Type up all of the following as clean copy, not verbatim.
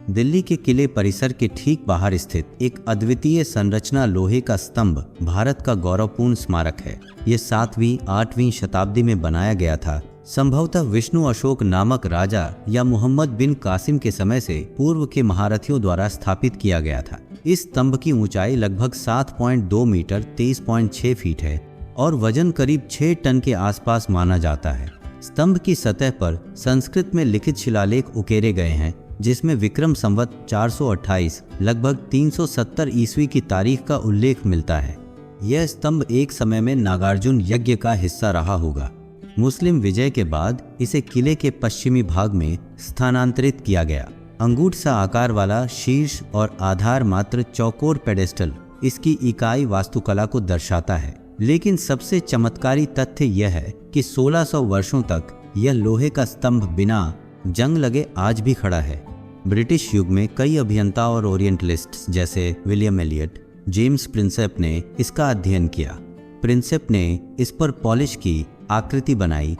दिल्ली के किले परिसर के ठीक बाहर स्थित एक अद्वितीय संरचना लोहे का स्तंभ भारत का गौरवपूर्ण स्मारक है। ये 7वीं 8वीं शताब्दी में बनाया गया था। संभवतः विष्णु अशोक नामक राजा या मोहम्मद बिन कासिम के समय से पूर्व के महारथियों द्वारा स्थापित किया गया था। इस स्तंभ की ऊंचाई लगभग 7.2 मीटर 23.6 फीट है और वजन करीब 6 टन के आसपास माना जाता है। स्तंभ की सतह पर संस्कृत में लिखित शिलालेख उकेरे गए हैं, जिसमें विक्रम संवत 428 लगभग 370 ईस्वी की तारीख का उल्लेख मिलता है। यह स्तंभ एक समय में नागार्जुन यज्ञ का हिस्सा रहा होगा। मुस्लिम विजय के बाद इसे किले के पश्चिमी भाग में स्थानांतरित किया गया। अंगूठ सा आकार वाला शीर्ष और आधार मात्र चौकोर पेडेस्टल इसकी इकाई वास्तुकला को दर्शाता है। लेकिन सबसे चमत्कारी तथ्य यह है कि 1600 वर्षों तक यह लोहे का स्तंभ बिना जंग लगे आज भी खड़ा है। ब्रिटिश युग में कई अभियंता और ओरिएंटलिस्ट्स जैसे विलियम एलियट, जेम्स प्रिंसेप ने इसका अध्ययन किया। प्रिंसेप ने इस पर पॉलिश की आकृति बनाई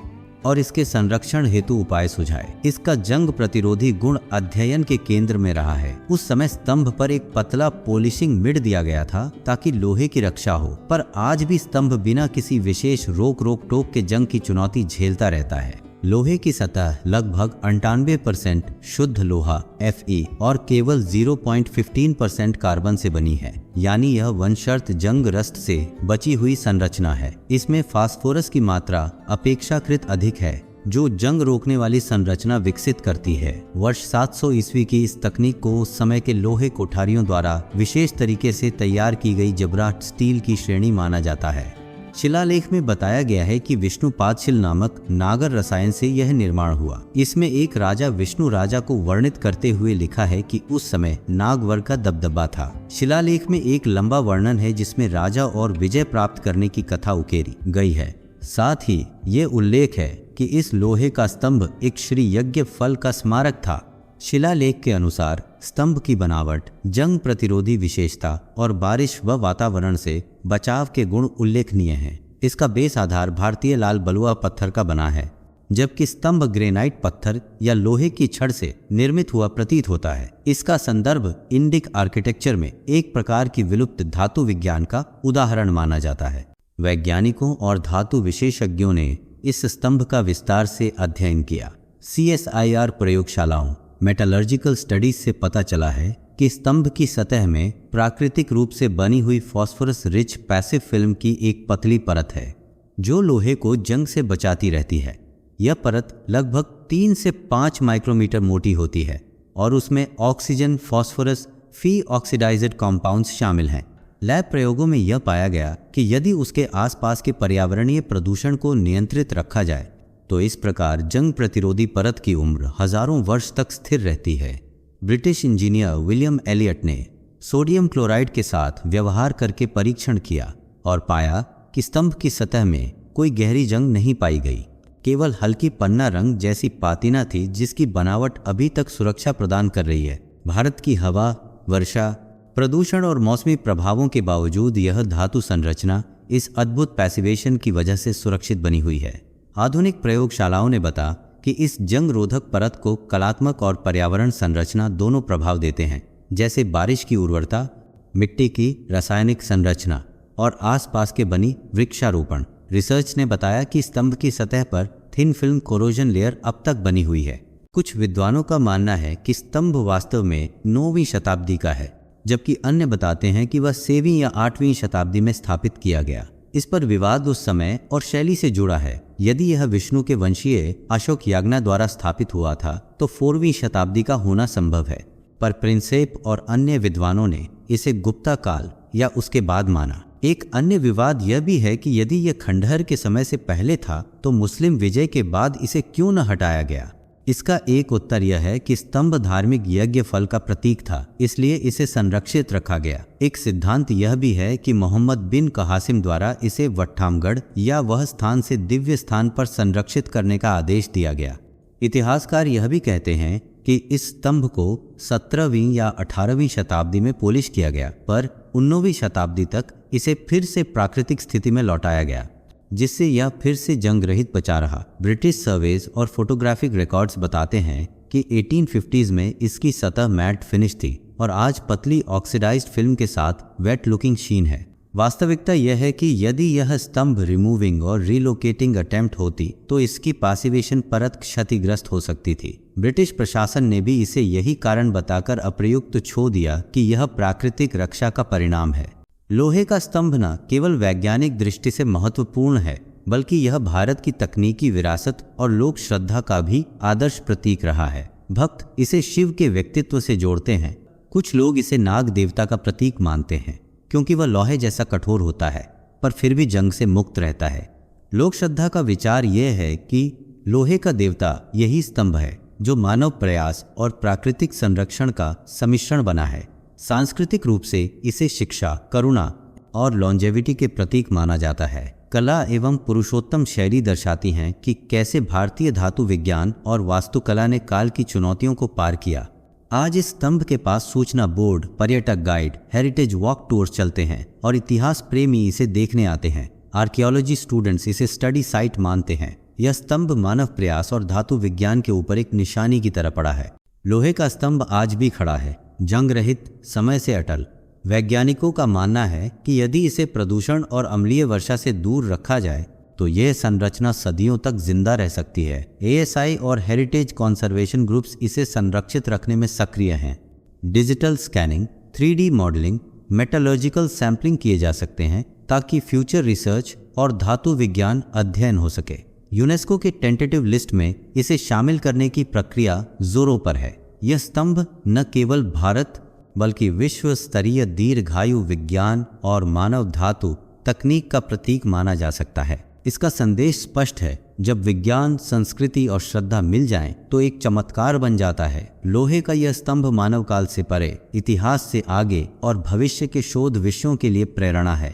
और इसके संरक्षण हेतु उपाय सुझाए। इसका जंग प्रतिरोधी गुण अध्ययन के केंद्र में रहा है। उस समय स्तंभ पर एक पतला पॉलिशिंग मिड दिया गया था ताकि लोहे की रक्षा हो, पर आज भी स्तंभ बिना किसी विशेष रोक टोक के जंग की चुनौती झेलता रहता है। लोहे की सतह लगभग 98% शुद्ध लोहा Fe और केवल 0.15% कार्बन से बनी है, यानी यह वंशर्त जंग रस्ट से बची हुई संरचना है। इसमें फास्फोरस की मात्रा अपेक्षाकृत अधिक है, जो जंग रोकने वाली संरचना विकसित करती है। वर्ष 700 ईस्वी की इस तकनीक को उस समय के लोहे कोठारियों द्वारा विशेष तरीके से तैयार की गई जबराट स्टील की श्रेणी माना जाता है। शिलालेख में बताया गया है कि विष्णु पादशिल नामक नागर रसायन से यह निर्माण हुआ। इसमें एक राजा विष्णु राजा को वर्णित करते हुए लिखा है कि उस समय नागवर का दबदबा था। शिलालेख में एक लंबा वर्णन है जिसमें राजा और विजय प्राप्त करने की कथा उकेरी गई है। साथ ही ये उल्लेख है कि इस लोहे का स्तंभ एक श्री यज्ञ फल का स्मारक था। शिलालेख के अनुसार स्तंभ की बनावट, जंग प्रतिरोधी विशेषता और बारिश व वातावरण से बचाव के गुण उल्लेखनीय हैं। इसका बेस आधार भारतीय लाल बलुआ पत्थर का बना है, जबकि स्तंभ ग्रेनाइट पत्थर या लोहे की छड़ से निर्मित हुआ प्रतीत होता है। इसका संदर्भ इंडिक आर्किटेक्चर में एक प्रकार की विलुप्त धातु विज्ञान का उदाहरण माना जाता है। वैज्ञानिकों और धातु विशेषज्ञों ने इस स्तंभ का विस्तार से अध्ययन किया। CSIR प्रयोगशालाओं मेटलर्जिकल स्टडीज से पता चला है कि स्तंभ की सतह में प्राकृतिक रूप से बनी हुई फॉस्फोरस रिच पैसिव फिल्म की एक पतली परत है, जो लोहे को जंग से बचाती रहती है। यह परत लगभग 3 से 5 माइक्रोमीटर मोटी होती है और उसमें ऑक्सीजन, फॉस्फोरस, फी ऑक्सीडाइज्ड कॉम्पाउंड्स शामिल हैं। लैब प्रयोगों में यह पाया गया कि यदि उसके आसपास के पर्यावरणीय प्रदूषण को नियंत्रित रखा जाए तो इस प्रकार जंग प्रतिरोधी परत की उम्र हजारों वर्ष तक स्थिर रहती है। ब्रिटिश इंजीनियर विलियम एलियट ने सोडियम क्लोराइड के साथ व्यवहार करके परीक्षण किया और पाया कि स्तंभ की सतह में कोई गहरी जंग नहीं पाई गई। केवल हल्की पन्ना रंग जैसी पातीना थी, जिसकी बनावट अभी तक सुरक्षा प्रदान कर रही है। भारत की हवा, वर्षा, प्रदूषण और मौसमी प्रभावों के बावजूद यह धातु संरचना इस अद्भुत पैसिवेशन की वजह से सुरक्षित बनी हुई है। आधुनिक प्रयोगशालाओं ने बता कि इस जंग रोधक परत को कलात्मक और पर्यावरण संरचना दोनों प्रभाव देते हैं, जैसे बारिश की उर्वरता, मिट्टी की रासायनिक संरचना और आसपास के बनी वृक्षारोपण। रिसर्च ने बताया कि स्तंभ की सतह पर थिन फिल्म कोरोजन लेयर अब तक बनी हुई है। कुछ विद्वानों का मानना है कि स्तंभ वास्तव में 9वीं शताब्दी का है, जबकि अन्य बताते हैं कि वह 6वीं या 8वीं शताब्दी में स्थापित किया गया। इस पर विवाद उस समय और शैली से जुड़ा है। यदि यह विष्णु के वंशीय अशोक याग्ना द्वारा स्थापित हुआ था तो 4वीं शताब्दी का होना संभव है, पर प्रिंसेप और अन्य विद्वानों ने इसे गुप्ता काल या उसके बाद माना। एक अन्य विवाद यह भी है कि यदि यह खंडहर के समय से पहले था तो मुस्लिम विजय के बाद इसे क्यों न हटाया गया। इसका एक उत्तर यह है कि स्तंभ धार्मिक यज्ञ फल का प्रतीक था, इसलिए इसे संरक्षित रखा गया। एक सिद्धांत यह भी है कि मोहम्मद बिन कासिम द्वारा इसे वट्ठामगढ़ या वह स्थान से दिव्य स्थान पर संरक्षित करने का आदेश दिया गया। इतिहासकार यह भी कहते हैं कि इस स्तंभ को 17वीं या 18वीं शताब्दी में पॉलिश किया गया, पर 19वीं शताब्दी तक इसे फिर से प्राकृतिक स्थिति में लौटाया गया, जिससे यह फिर से जंग रहित बचा रहा। ब्रिटिश सर्वेज और फोटोग्राफिक रिकॉर्ड्स बताते हैं कि 1850s में इसकी सतह मैट फिनिश थी और आज पतली ऑक्सीडाइज्ड फिल्म के साथ वेट लुकिंग शीन है। वास्तविकता यह है कि यदि यह स्तंभ रिमूविंग और रिलोकेटिंग अटेम्प्ट होती तो इसकी पासिवेशन परत क्षतिग्रस्त हो सकती थी। ब्रिटिश प्रशासन ने भी इसे यही कारण बताकर अप्रयुक्त छोड़ दिया कि यह प्राकृतिक रक्षा का परिणाम है। लोहे का स्तंभ न केवल वैज्ञानिक दृष्टि से महत्वपूर्ण है, बल्कि यह भारत की तकनीकी विरासत और लोक श्रद्धा का भी आदर्श प्रतीक रहा है। भक्त इसे शिव के व्यक्तित्व से जोड़ते हैं। कुछ लोग इसे नाग देवता का प्रतीक मानते हैं क्योंकि वह लोहे जैसा कठोर होता है पर फिर भी जंग से मुक्त रहता है। लोक श्रद्धा का विचार यह है कि लोहे का देवता यही स्तंभ है जो मानव प्रयास और प्राकृतिक संरक्षण का सम्मिश्रण बना है। सांस्कृतिक रूप से इसे शिक्षा, करुणा और लॉन्जेविटी के प्रतीक माना जाता है। कला एवं पुरुषोत्तम शैली दर्शाती हैं कि कैसे भारतीय धातु विज्ञान और वास्तुकला ने काल की चुनौतियों को पार किया। आज इस स्तंभ के पास सूचना बोर्ड, पर्यटक गाइड, हेरिटेज वॉक टूर्स चलते हैं और इतिहास प्रेमी इसे देखने आते हैं। आर्कियोलॉजी स्टूडेंट्स इसे स्टडी साइट मानते हैं। यह स्तंभ मानव प्रयास और धातु विज्ञान के ऊपर एक निशानी की तरह पड़ा है। लोहे का स्तंभ आज भी खड़ा है, जंग रहित, समय से अटल। वैज्ञानिकों का मानना है कि यदि इसे प्रदूषण और अम्लीय वर्षा से दूर रखा जाए तो यह संरचना सदियों तक जिंदा रह सकती है। ASI और हेरिटेज कॉन्जर्वेशन ग्रुप्स इसे संरक्षित रखने में सक्रिय हैं। Digital scanning, 3D modelling, metallurgical sampling किए जा सकते हैं ताकि फ्यूचर रिसर्च और धातु विज्ञान अध्ययन हो सके। यूनेस्को के टेंटेटिव लिस्ट में इसे शामिल करने की प्रक्रिया जोरों पर है। यह स्तंभ न केवल भारत बल्कि विश्व स्तरीय दीर्घायु विज्ञान और मानव धातु तकनीक का प्रतीक माना जा सकता है। इसका संदेश स्पष्ट है, जब विज्ञान, संस्कृति और श्रद्धा मिल जाएं तो एक चमत्कार बन जाता है। लोहे का यह स्तंभ मानव काल से परे, इतिहास से आगे और भविष्य के शोध विषयों के लिए प्रेरणा है।